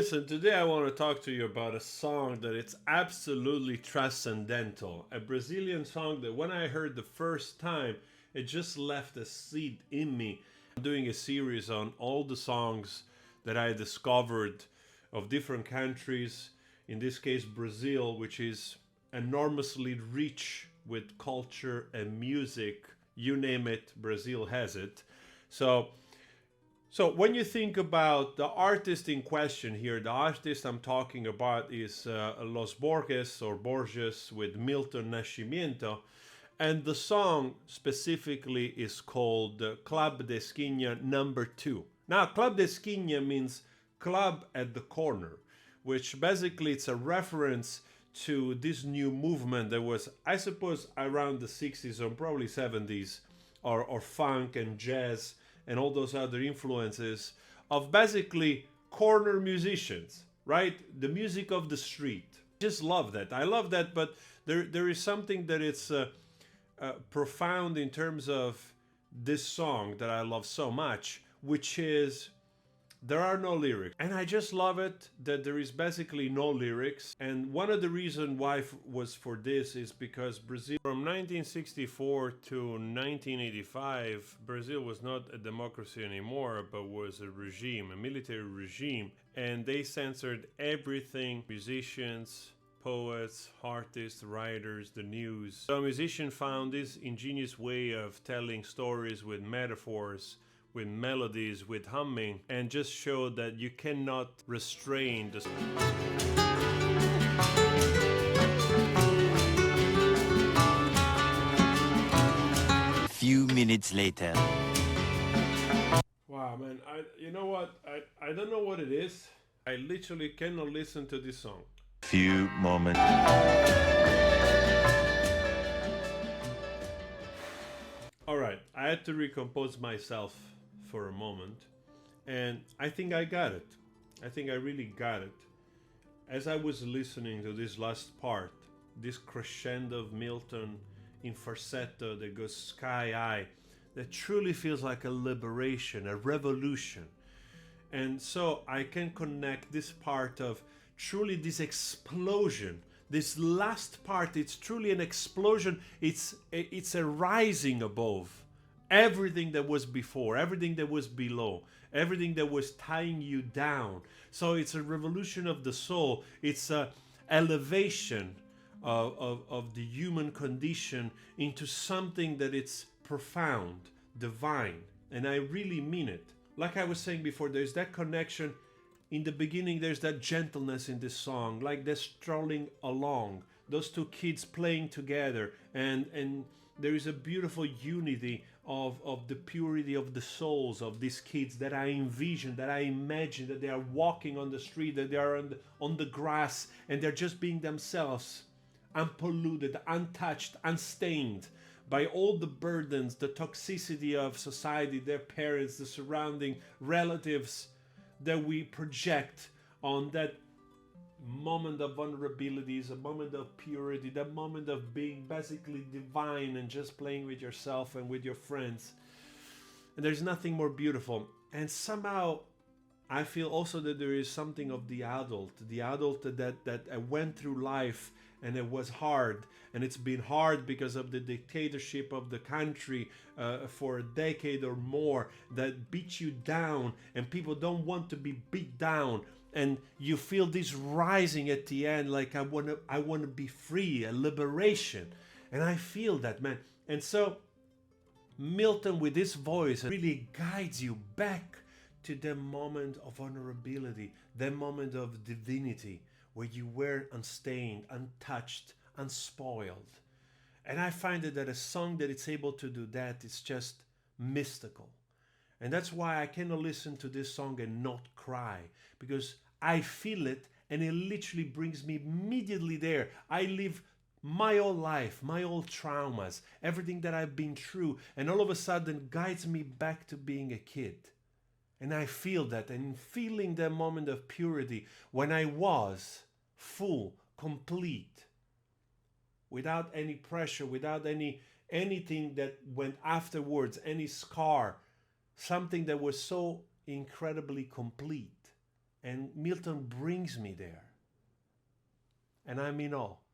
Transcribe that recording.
Listen, today I want to talk to you about a song that it's absolutely transcendental. A Brazilian song that when I heard the first time, it just left a seed in me. I'm doing a series on all the songs that I discovered of different countries, in this case Brazil, which is enormously rich with culture and music. You name it, Brazil has it. So when you think about the artist in question here, the artist I'm talking about is Los Borges or Borges with Milton Nascimento. And the song specifically is called Club de Esquina #2. Now, Club de Esquina means club at the corner, which basically it's a reference to this new movement that was, I suppose, around the 60s or probably 70s, or funk and jazz and all those other influences of basically corner musicians, right? The music of the street. Just love that. I love that, but there is something that it's profound in terms of this song that I love so much, which is there are no lyrics. And I just love it that there is basically no lyrics. And one of the reasons why was for this is because Brazil, from 1964 to 1985, Brazil was not a democracy anymore, but was a regime, a military regime. And they censored everything, musicians, poets, artists, writers, the news. So a musician found this ingenious way of telling stories with metaphors, with melodies, with humming, and just show that you cannot restrain the... Few minutes later. Wow, man, you know what? I don't know what it is. I literally cannot listen to this song. Few moments. All right, I had to recompose myself for a moment, and I think I got it. I think I really got it. As I was listening to this last part, this crescendo of Milton in falsetto that goes sky high, that truly feels like a liberation, a revolution. And so I can connect this part of truly this explosion. This last part, it's truly an explosion. It's a rising above everything that was before, everything that was below, everything that was tying you down. So it's a revolution of the soul. It's a elevation of the human condition into something that it's profound, divine. And I really mean it. Like I was saying before, there's that connection. In the beginning, there's that gentleness in this song, like they're strolling along, those two kids playing together, and there is a beautiful unity of the purity of the souls of these kids that I envision, that I imagine, that they are walking on the street, that they are on the grass, and they're just being themselves, unpolluted, untouched, unstained by all the burdens, the toxicity of society, their parents, the surrounding relatives that we project on that moment of vulnerability, is a moment of purity, that moment of being basically divine and just playing with yourself and with your friends. And there's nothing more beautiful. And somehow I feel also that there is something of the adult that went through life, and it was hard, and it's been hard because of the dictatorship of the country for a decade or more, that beat you down, and people don't want to be beat down, and you feel this rising at the end, like I want to be free, a liberation. And I feel that, man. And so Milton with his voice really guides you back to the moment of vulnerability, the moment of divinity, where you were unstained, untouched, unspoiled. And I find that a song that is able to do that is just mystical. And that's why I cannot listen to this song and not cry, because I feel it, and it literally brings me immediately there. I live my whole life, my old traumas, everything that I've been through, and all of a sudden guides me back to being a kid. And I feel that, and feeling that moment of purity when I was full, complete, without any pressure, without anything that went afterwards, any scar, something that was so incredibly complete. And Milton brings me there. And I'm in awe.